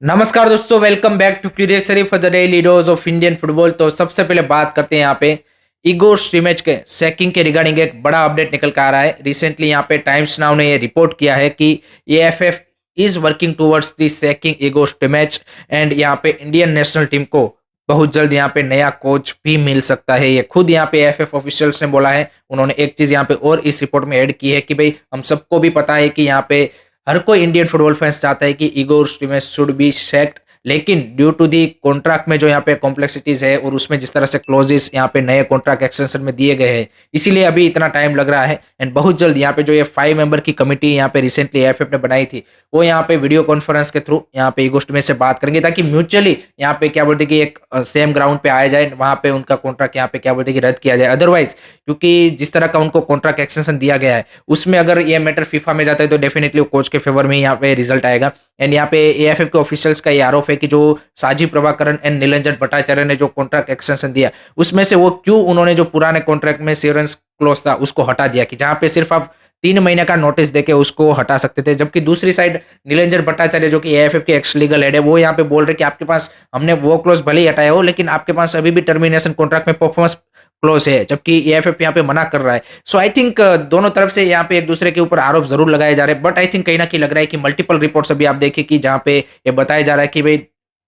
नमस्कार दोस्तों, welcome back to क्यूरियसरी for the daily dose of Indian football. तो सबसे पहले बात करते हैं यहाँ पे इगोर स्टीमेच के सैकिंग के रिगार्डिंग एक बड़ा अपडेट निकल कर आ रहा है। रिसेंटली यहाँ पे टाइम्स नाउ ने ये रिपोर्ट किया है कि AFF is working towards the sacking Igor Stimac and यहाँ पे इंडियन नेशनल टीम को बहुत जल्द यहाँ पे नया कोच भी मिल सकता है। ये खुद यहाँ पे एएफएफ ऑफिशियल्स ने बोला है। उन्होंने एक चीज यहाँ पे और इस रिपोर्ट में ऐड की है कि भाई हम सबको भी पता है कि यहाँ पे हर कोई इंडियन फुटबॉल फैंस चाहता है कि इगोर स्टीमेच शुड बी सेक्ड, लेकिन ड्यू टू दी कॉन्ट्रैक्ट में जो यहाँ पे कॉम्प्लेक्सिटीज है और उसमें जिस तरह से क्लोजेस यहाँ पे नए कॉन्ट्रैक्ट एक्सटेंशन में दिए गए हैं, इसीलिए अभी इतना टाइम लग रहा है। एंड बहुत जल्द यहाँ पे जो ये 5 मेंबर की कमिटी यहाँ पे रिसेंटली एएफएफ ने बनाई थी, वो यहाँ पे वीडियो कॉन्फ्रेंस के थ्रू यहाँ पे इगोर स्टीमेच से बात करेंगे, ताकि म्यूचुअली यहाँ पे क्या बोलते कि एक सेम ग्राउंड पे आया जाए, वहां पे उनका कॉन्ट्रैक्ट यहाँ पे क्या बोलते कि रद्द किया जाए। अदरवाइज क्योंकि जिस तरह का उनको कॉन्ट्रैक्ट एक्सटेंशन दिया गया है, उसमें अगर ये मैटर फीफा में जाता है तो डेफिनेटली कोच के फेवर में यहाँ पे रिजल्ट आएगा। एंड यहाँ पे एएफएफ के ऑफिशियल्स का ये आरोप है कि जो साजी प्रभाकरन एंड नीलंजन भट्टाचार्य ने जो कॉन्ट्रैक्ट एक्सटेंशन दिया, उसमें से वो क्यों उन्होंने जो पुराने कॉन्ट्रैक्ट में सीवरेंस क्लोज था उसको हटा दिया, कि जहां पे सिर्फ आप 3 महीने का नोटिस देके उसको हटा सकते थे। जबकि दूसरी साइड नीलंजन भट्टाचार्य जो कि एएफएफ के एक्स लीगल हेड है, वो यहाँ पे बोल रहे कि आपके पास हमने वो क्लोज भले ही हटाया हो, लेकिन आपके पास अभी भी टर्मिनेशन कॉन्ट्रैक्ट में परफॉर्मेंस क्लोज है, जबकि एएफएफ यहाँ पे मना कर रहा है। सो आई थिंक दोनों तरफ से यहाँ पे एक दूसरे के ऊपर आरोप जरूर लगाए जा रहे हैं, बट आई थिंक कहीं ना कहीं लग रहा है कि मल्टीपल रिपोर्ट्स अभी आप देखिए कि जहाँ पे ये बताया जा रहा है कि भाई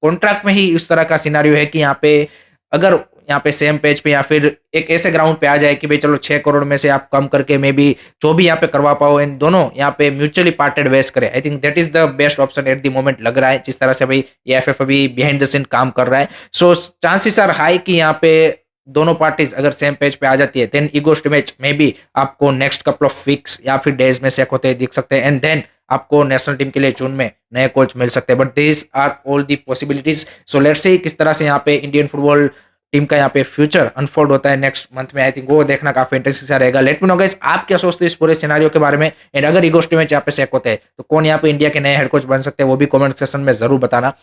कॉन्ट्रैक्ट में ही इस तरह का सिनारियो है कि यहाँ पे अगर यहाँ पे सेम पेज पे या फिर एक ऐसे ग्राउंड पे आ जाए कि भाई चलो 6 करोड़ में से आप कम करके मे बी जो भी यहाँ पे करवा पाओ, इन दोनों यहाँ पे म्यूचुअली पार्टेड वेस्ट करे। I think that is the best option at the moment लग रहा है, जिस तरह से भाई एएफएफ अभी बिहाइंड द सीन काम कर रहा है। सो चांसेस आर हाई कि यहाँ पे दोनों पार्टीज अगर सेम पेज पे आ जाती है, देन इगो मैच में भी आपको नेक्स्ट कपल ऑफ वीक्स या फिर डेज में सेक होते दिख सकते हैं, एंड देन आपको नेशनल टीम के लिए जून में नए कोच मिल सकते हैं। But this are all the possibilities. So let's see किस तरह से यहाँ पे इंडियन फुटबॉल टीम का यहाँ पे फ्यूचर अनफोल्ड होता है नेक्स्ट मंथ में। आई थिंक वो देखना काफी इंटरेस्टिंग सा रहेगा। लेट मी नो गाइस, आप क्या सोचते हैं इस पूरे सिनारियो के बारे में, एंड अगर इगो मैच यहाँ पे सेक होते हैं तो कौन यहाँ पे इंडिया के नए हेड कोच बन सकते हैं, वो भी कमेंट सेक्शन में जरूर बताना।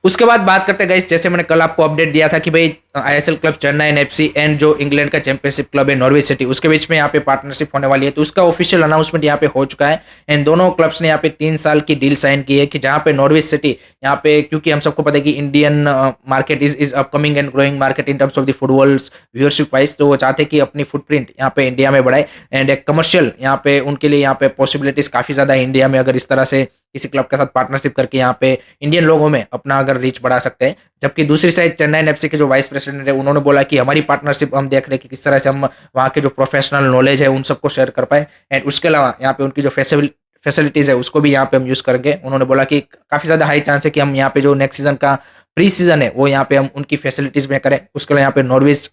उसके बाद बात करते हैं गाइस, जैसे मैंने कल आपको अपडेट दिया था कि भाई ISL club Chennai FC and जो इंग्लैंड का चैंपियनशिप क्लब है नॉर्विच सिटी, उसके बीच में यहाँ पे पार्टनरशिप होने वाली है। तो उसका ऑफिशियल अनाउंसमेंट यहाँ पे हो चुका है, एंड दोनों क्लब्स ने यहाँ पे 3 साल की डील साइन की है, कि जहाँ पे नॉर्विच सिटी यहाँ पे, क्योंकि हम सबको पता है कि Indian market is upcoming and growing market in terms of the footballs viewership wise, तो वो चाहते हैं कि अपनी फुटप्रिंट यहाँ पे इंडिया में बढ़ाए, एंड एक कमर्शियल यहाँ पे उनके लिए यहाँ पे पॉसिबिलिटीज काफी ज्यादा है इंडिया में, अगर इस तरह से किसी क्लब के साथ पार्टनरशिप करके यहाँ पे इंडियन लोगों में अपना अगर रीच बढ़ा सकते हैं। जबकि दूसरी साइड चेन्नई एफसी के जो वाइस प्रेसिडेंट है, उन्होंने बोला कि हमारी पार्टनरशिप हम देख रहे हैं कि किस तरह से हम वहाँ के जो प्रोफेशनल नॉलेज है उन सबको शेयर कर पाए, एंड उसके अलावा यहाँ पे उनकी जो फैसिलिटीज है उसको भी यहाँ पे हम यूज करेंगे। उन्होंने बोला कि काफी ज्यादा हाई चांस है कि हम यहाँ पे जो नेक्स्ट सीजन का प्री सीजन है वो यहाँ पे हम उनकी फैसिलिटीज में करें। उसके लिए यहाँ पे नॉर्विच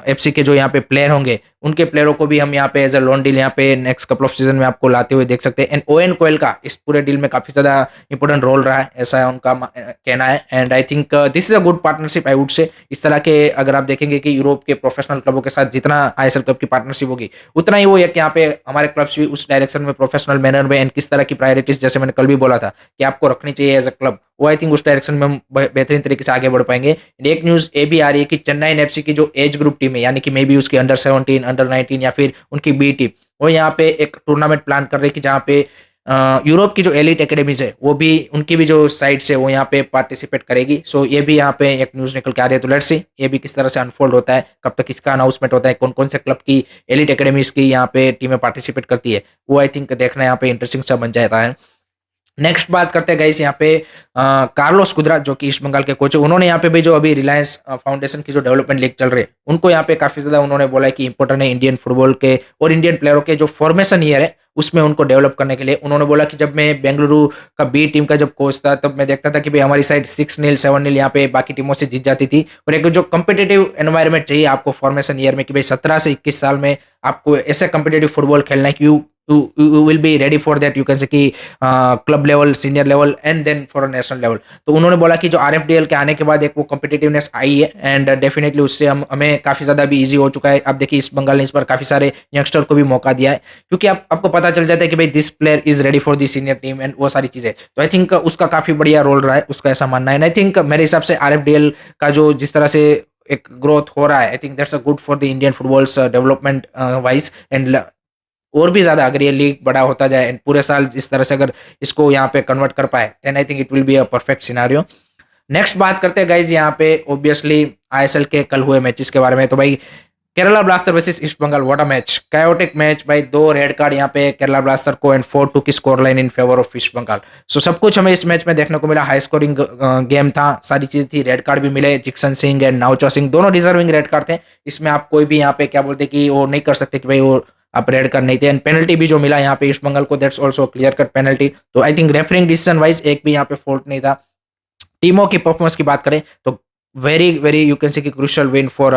एफसी के जो यहाँ पे प्लेयर होंगे, उनके प्लेयरों को भी हम यहाँ पे एज अ लोन डील यहाँ पे नेक्स्ट कपल ऑफ सीजन में आपको लाते हुए देख सकते हैं। एंड ओएन कोयल का इस पूरे डील में काफी ज्यादा इंपॉर्टेंट रोल रहा है, ऐसा उनका कहना है। And I think this is a good partnership I would से। इस तरह के अगर आप देखेंगे कि यूरोप के प्रोफेशनल क्लबों के साथ जितना आईएसएल क्लब की पार्टनरशिप होगी, उतना ही वो एक यहाँ पे हमारे क्लब्स भी उस डायरेक्शन में प्रोफेशनल मैनर में एंड किस तरह की प्रायोरिटीज, जैसे मैंने कल भी बोला था कि आपको रखनी चाहिए एज अ क्लब, वो आई थिंक उस डायरेक्शन में हम बेहतरीन तरीके से आगे बढ़ पाएंगे। एक न्यूज ये भी आ रही है कि चेन्नई एफसी की जो एज ग्रुप टीम है, यानी कि मे बी उसकी अंडर 17, अंडर 19 या फिर उनकी बी टीम, वो यहाँ पे एक टूर्नामेंट प्लान कर रही है कि जहाँ पे यूरोप की जो एलिट एकेडमीज है वो भी, उनकी भी जो साइट्स है वो यहाँ पे पार्टिसिपेट करेगी। सो ये भी यहाँ पे एक न्यूज निकल के आ रही है। तो लेट्स सी ये भी किस तरह से अनफोल्ड होता है, कब तक इसका अनाउंसमेंट होता है, कौन कौन से क्लब की एलिट एकेडमीज की यहाँ पे टीमें पार्टिसिपेट करती है, वो आई थिंक देखना यहाँ पे इंटरेस्टिंग सा बन जाता है। नेक्स्ट बात करते हैं गाइस यहाँ पे कार्लोस कुद्रा, जो कि ईस्ट बंगाल के कोच है। उन्होंने यहाँ पे भी जो अभी रिलायंस फाउंडेशन की जो डेवलपमेंट लीग चल रही है, उनको यहाँ पे काफी ज्यादा उन्होंने बोला है कि इंपॉर्टेंट है इंडियन फुटबॉल के और इंडियन प्लेयरों के जो फॉर्मेशन ईयर है उसमें उनको डेवलप करने के लिए। उन्होंने बोला कि जब मैं बेंगलुरु का बी टीम का जब कोच था, तब मैं देखता था कि भाई हमारी साइड 6-0 7-0 यहाँ पे बाकी टीमों से जीत जाती थी, और एक जो कम्पिटेटिव एनवायरमेंट चाहिए आपको फॉर्मेशन ईयर में, कि भाई 17 से 21 साल में आपको ऐसे कम्पिटेटिव फुटबॉल खेलना है कि you will be ready for that, you can say कि club level, senior level and then for national level. तो उन्होंने बोला कि जो आरएफडीएल के आने के बाद एक वो कॉम्पिटिटिवनेस आई है, एंड डेफिनेटली उससे हमें काफी ज्यादा भी इजी हो चुका है। अब देखिए इस बंगाल ने इस पर काफी सारे यंगस्टर को भी मौका दिया है, क्योंकि आपको पता चल जाता है कि भाई this player is ready for the senior team and वो सारी चीजें। तो आई थिंक उसका काफी बढ़िया रोल रहा है, उसका ऐसा मानना है। आई थिंक मेरे हिसाब से आरएफडीएल का जो जिस तरह से एक ग्रोथ हो रहा है, I think that's a good for the Indian footballs development wise, and और भी ज़्यादा अगर ये लीग बड़ा होता जाए एंड पूरे साल इस तरह से अगर इसको यहाँ पे कन्वर्ट कर पाए, then I think it will be a perfect scenario. Next बात करते हैं गाइज यहाँ पे ऑब्वियसली आईएसएल के कल हुए मैचेस के बारे में। तो भाई Kerala Blaster versus East Bengal, what a match, chaotic match भाई। 2 रेड कार्ड यहाँ पे केरला ब्लास्टर को एंड 4-2 की score line in favour of East Bengal. So सब कुछ हमें इस मैच में देखने को मिला, हाई स्कोरिंग गेम था, सारी चीज थी, रेड कार्ड भी मिले, जिक्सन सिंह एंड नाउचो सिंह दोनों डिजर्विंग रेड कार्ड थे। इसमें आप कोई भी यहाँ पे क्या बोलते कि वो नहीं कर सकते कि भाई वो आप रेड कार्ड नहीं थे। एंड पेनल्टी भी जो मिला यहाँ पे ईस्ट बंगाल को, that's also clear cut penalty. तो I think refereeing decision wise एक भी यहाँ पे फॉल्ट नहीं था। टीमों की परफॉर्मेंस की बात करें तो very very you can say कि crucial win for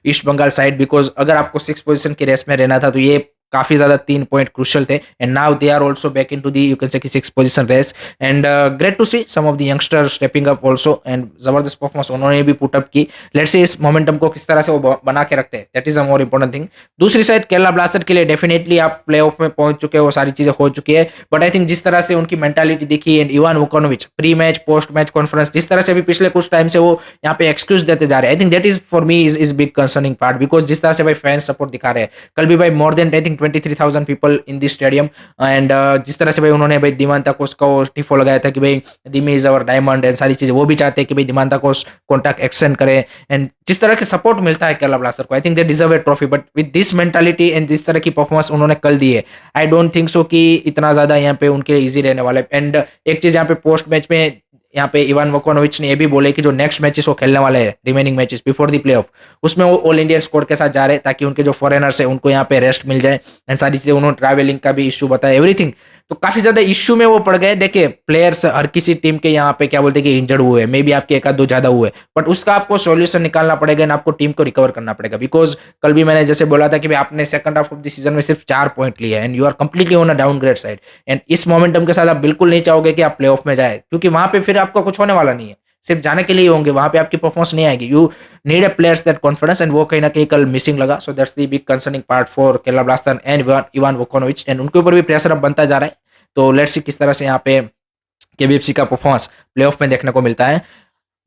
East Bengal side, because अगर आपको 6 पोजीशन की रेस में रहना था तो ये काफी ज्यादा 3 पॉइंट क्रूशियल थे। And now they are also back into the you can say कि 6 position race. And great to see some of the youngster stepping up also, and जबरदस्त परफॉर्मेंस उन्होंने भी पुट अप की। लेट्स सी इस momentum को किस तरह से वो बना के रखते हैं, that is a more important thing. दूसरी साइड केरला ब्लास्टर के लिए डेफिनेटली आप प्ले ऑफ में पहुंच चुके हो, सारी चीजें हो चुकी है, बट आई थिंक जिस तरह से उनकी मेंटालिटी दिखी and Ivan Vukomanovic pre match post match conference जिस तरह से भी पिछले कुछ टाइम से वो यहाँ पे एक्सक्यूज देते जा रहे हैं, I think that is for me is big concerning part, because जिस तरह से भाई फैंस सपोर्ट दिखा रहे हैं, कल भी भाई more than I think 23,000 people in this stadium. And जिस तरह से भाई उन्होंने भाई दिमांता कोस का टिफो लगाया था कि भाई दिमी इज अवर डायमंड एंड सारी चीजें, वो भी चाहते हैं कि भाई दिमांता कोस कॉन्टैक्ट एक्सटेंड करे। एंड जिस तरह के सपोर्ट मिलता है केरला ब्लास्टर को, I think they deserve A trophy, but with this mentality and जिस तरह की परफॉर्मेंस उन्होंने कल दी है, आई डोंट थिंक सो कि इतना ज्यादा यहाँ पे उनके लिए इजी रहने वाला है। एंड एक चीज यहाँ पे पोस्ट मैच में यहाँ पे इवान वोकोनोविच ने ये भी बोले कि जो नेक्स्ट मैचेस वो खेलने वाले हैं, remaining matches before the playoff, उसमें वो ऑल इंडियन स्क्वाड के साथ जा रहे हैं ताकि उनके जो फॉरेनर्स है उनको यहाँ पे रेस्ट मिल जाए। एंड सारी चीजें उन्होंने ट्रैवलिंग का भी इशू बताया, एवरीथिंग। तो काफी ज्यादा इश्यू में वो पड़ गए। देखिए प्लेयर्स हर किसी टीम के यहाँ पे क्या बोलते हैं कि इंजर्ड हुए, मे बी आपके 1-2 ज्यादा हुए, बट उसका आपको सॉल्यूशन निकालना पड़ेगा एंड आपको टीम को रिकवर करना पड़ेगा। बिकॉज कल भी मैंने जैसे बोला था कि भाई आपने second half of the season में सिर्फ 4 पॉइंट लिए and you are completely on a downgrade side. And इस मोमेंटम के साथ आप बिल्कुल नहीं चाहोगे कि आप प्ले ऑफ में जाए, क्योंकि वहां पे फिर आपका कुछ होने वाला नहीं है, सिर्फ जाने के लिए होंगे, वहां पे आपकी परफॉर्मेंस नहीं आएगी। You need a players that confidence, and वो कहीं ना कहीं कल मिसिंग लगा। So that's the big concerning part for Kerala Blaster and Ivan Vukomanovic, and उनके ऊपर भी प्रेशर अब बनता जा रहा है। तो लेट्स सी किस तरह से यहाँ पे केबीएफसी का परफॉर्मेंस प्लेऑफ में देखने को मिलता है।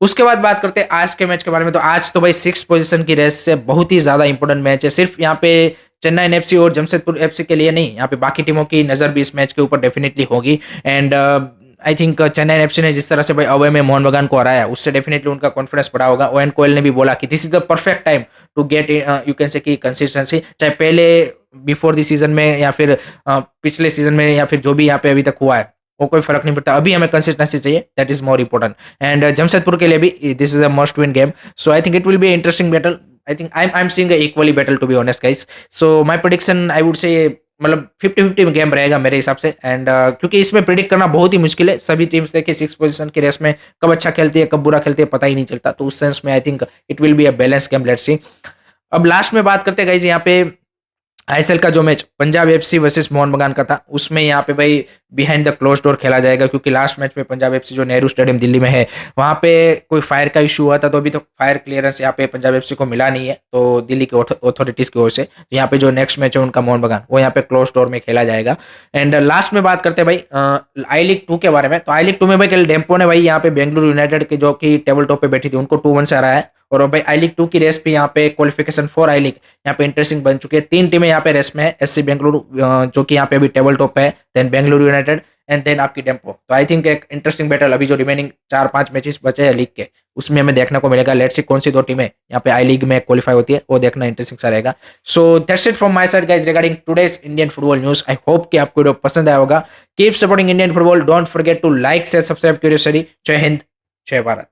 उसके बाद बात करते हैं आज के मैच के बारे में। तो आज तो भाई 6 पोजीशन की रेस से बहुत ही ज्यादा इंपॉर्टेंट मैच है, सिर्फ यहाँ पे चेन्नई एफसी और जमशेदपुर एफसी के लिए नहीं, यहाँ पे बाकी टीमों की नजर भी इस मैच के ऊपर डेफिनेटली होगी। And I think Chennai FC ने जिस तरह से भाई अवे में मोहन बगान को हराया, उससे डेफिनेटली उनका कॉन्फिडेंस बढ़ा होगा। ओएन कोयल ने भी बोला कि this is the perfect time to get you can say की कंसिस्टेंसी, चाहे पहले बिफोर द सीजन में या फिर पिछले सीजन में या फिर जो भी यहाँ पे अभी तक हुआ है, वो कोई फर्क नहीं पड़ता, अभी हमें कंसिस्टेंसी चाहिए, that is more important. And Jamshedpur के लिए भी this is a must win game, so I think it will be interesting battle. I think I am seeing equally battle to be honest guys. So my prediction I would say मतलब 50-50 game रहेगा मेरे हिसाब से। And क्योंकि इसमें predict करना बहुत ही मुश्किल है, सभी टीम्स देखिए 6 पोजीशन की रेस में कब अच्छा खेलती है कब बुरा खेलती है पता ही नहीं चलता, तो उस सेंस में आई think it will be a balance game, let's see. अब लास्ट में बात करते हैं गाइस यहाँ पे आईएसएल का जो match Punjab FC versus Mohan बगान का था, उसमें यहाँ पे भाई बिहाइंड द क्लोज डोर खेला जाएगा, क्योंकि लास्ट मैच में पंजाब एफसी जो नेहरू स्टेडियम दिल्ली में है, वहां पे कोई फायर का इशू हुआ था, तो अभी तो फायर क्लियरेंस यहाँ पे पंजाब एफसी को मिला नहीं है, तो दिल्ली के अथॉरिटीज की ओर से यहाँ पे जो नेक्स्ट मैच है उनका मोहन बगान, वो यहाँ पे क्लोज डोर में खेला जाएगा। एंड लास्ट में बात करते हैं भाई आई लीग 2 के बारे में। तो आई लीग 2 में भाई कल डेम्पो ने भाई यहाँ पे बेंगलुरु यूनाइटेड के जो कि टेबल टॉप पे बैठी थी उनको 2-1 से हराया है। और भाई आई लीग 2 की रेस भी यहाँ पे क्वालिफिकेशन फॉर आई लीग यहाँ पे इंटरेस्टिंग बन चुकी है। 3 टीमें यहाँ पे रेस में है, एससी बेंगलुरु जो कि यहाँ पे अभी टेबल टॉप है, then Bengaluru United and then आपकी डेम्पो। तो आई थिंक एक इंटरेस्टिंग बैटल अभी जो रिमेनिंग 4-5 मैचेस बचे हैं लीग के, उसमें हमें देखने को मिलेगा। लेट्स सी कौन सी 2 टीमें यहाँ पे आई लीग में क्वालिफाई होती है, वो देखना इंटरेस्टिंग सा रहेगा। So that's it from my side guys regarding today's Indian football news. I hope कि आपको वीडियो पसंद आया होगा। Keep supporting Indian football, don't forget to like share subscribe curious study. जय हिंद, जय भारत।